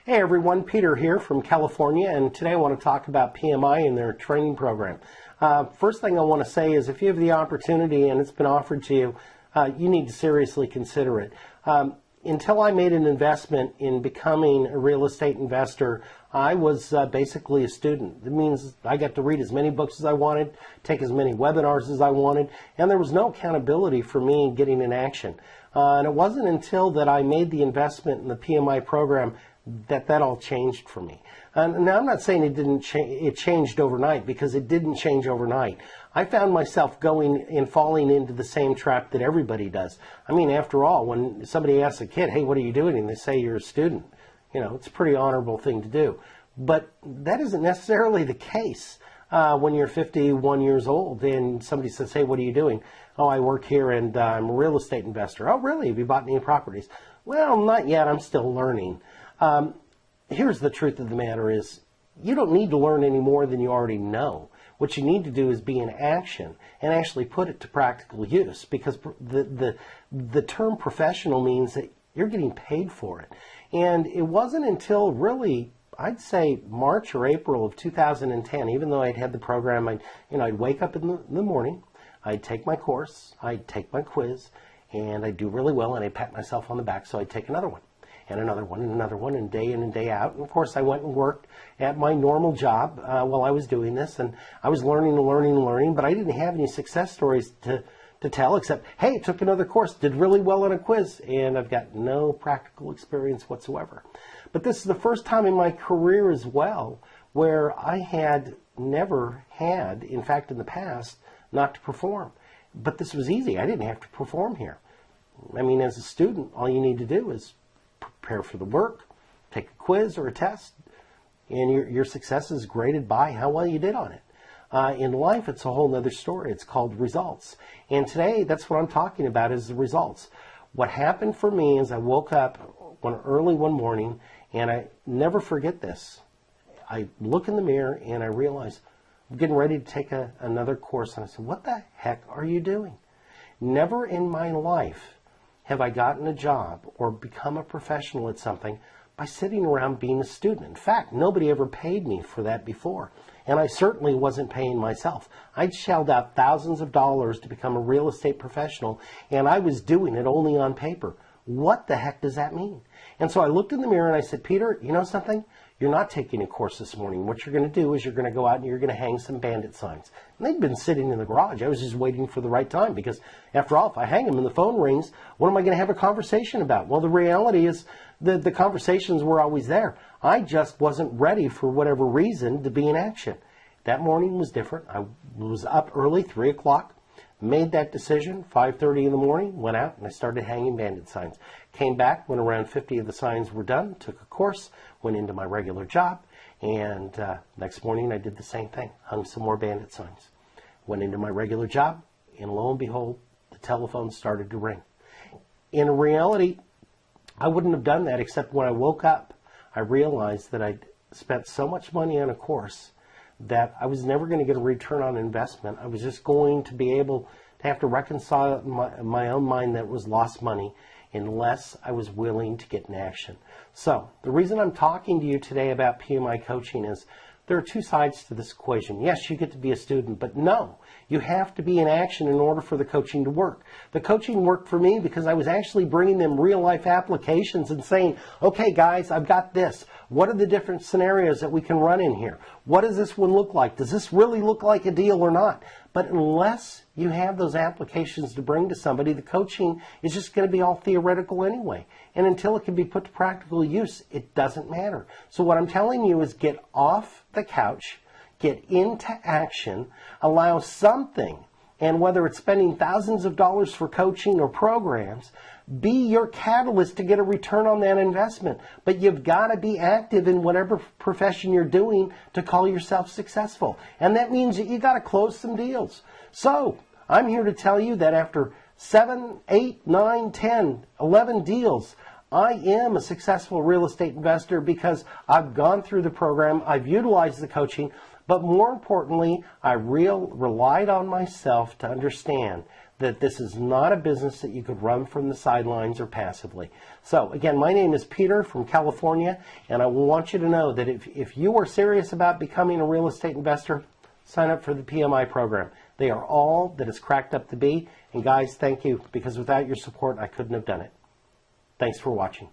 Hey everyone, Peter here from California, and today I want to talk about PMI and their training program. First thing I want to say is if you have the opportunity and it's been offered to you, you need to seriously consider it. Until I made an investment in becoming a real estate investor, I was basically a student. It means I got to read as many books as I wanted, take as many webinars as I wanted, and there was no accountability for me getting in action. And it wasn't until that I made the investment in the PMI program that all changed for me. Now I'm not saying it changed overnight, because it didn't change overnight. I found myself going and falling into the same trap that everybody does. I mean, after all, when somebody asks a kid, hey, what are you doing? And they say you're a student. You know, it's a pretty honorable thing to do. But that isn't necessarily the case when you're 51 years old and somebody says, hey, what are you doing? Oh, I work here and I'm a real estate investor. Oh, really? Have you bought any properties? Well, not yet. I'm still learning. Here's the truth of the matter is, you don't need to learn any more than you already know. What you need to do is be in action and actually put it to practical use, because the term professional means that you're getting paid for it. And it wasn't until really, I'd say March or April of 2010, even though I'd had the program, I'd wake up in the morning, I'd take my course, I'd take my quiz, and I'd do really well, and I'd pat myself on the back, so I'd take another one. And another one, and another one, and day in and day out. And of course, I went and worked at my normal job while I was doing this, and I was learning and learning and learning, but I didn't have any success stories to tell, except, hey, I took another course, did really well on a quiz, and I've got no practical experience whatsoever. But this is the first time in my career as well where I had never had, in fact, in the past, not to perform. But this was easy. I didn't have to perform here. I mean, as a student, all you need to do is prepare for the work, take a quiz or a test, and your success is graded by how well you did on it. In life, it's a whole other story. It's called results. And today, that's what I'm talking about, is the results. What happened for me is I woke up early one morning, and I never forget this. I look in the mirror, and I realize I'm getting ready to take another course. And I said, what the heck are you doing? Never in my life have I gotten a job or become a professional at something by sitting around being a student. In fact, nobody ever paid me for that before. And I certainly wasn't paying myself. I'd shelled out thousands of dollars to become a real estate professional, and I was doing it only on paper. What the heck does that mean? And so I looked in the mirror and I said, Peter, you know something? You're not taking a course this morning. What you're going to do is you're going to go out and you're going to hang some bandit signs. And they'd been sitting in the garage. I was just waiting for the right time, because after all, if I hang them and the phone rings, what am I going to have a conversation about? Well, the reality is the conversations were always there. I just wasn't ready for whatever reason to be in action. That morning was different. I was up early, 3 o'clock. Made that decision, 5:30 in the morning, went out and I started hanging bandit signs. Came back when around 50 of the signs were done, took a course, went into my regular job, and next morning I did the same thing, hung some more bandit signs. Went into my regular job, and lo and behold, the telephone started to ring. In reality, I wouldn't have done that, except when I woke up, I realized that I'd spent so much money on a course that I was never going to get a return on investment. I was just going to be able to have to reconcile my own mind that it was lost money unless I was willing to get in action. So the reason I'm talking to you today about PMI coaching is there are two sides to this equation. Yes, you get to be a student, but no, you have to be in action in order for the coaching to work. The coaching worked for me because I was actually bringing them real life applications and saying, okay guys, I've got this. What are the different scenarios that we can run in here? What does this one look like? Does this really look like a deal or not? But unless you have those applications to bring to somebody, the coaching is just going to be all theoretical anyway. And until it can be put to practical use, it doesn't matter. So what I'm telling you is get off the couch, get into action, allow something, and whether it's spending thousands of dollars for coaching or programs, be your catalyst to get a return on that investment. But you've got to be active in whatever profession you're doing to call yourself successful. And that means that you got to close some deals. So I'm here to tell you that after 7, 8, 9, 10, 11 deals, I am a successful real estate investor because I've gone through the program, I've utilized the coaching, but more importantly, I relied on myself to understand that this is not a business that you could run from the sidelines or passively. So again, my name is Peter from California, and I want you to know that if you are serious about becoming a real estate investor, sign up for the PMI program. They are all that it's cracked up to be. And guys, thank you, because without your support, I couldn't have done it. Thanks for watching.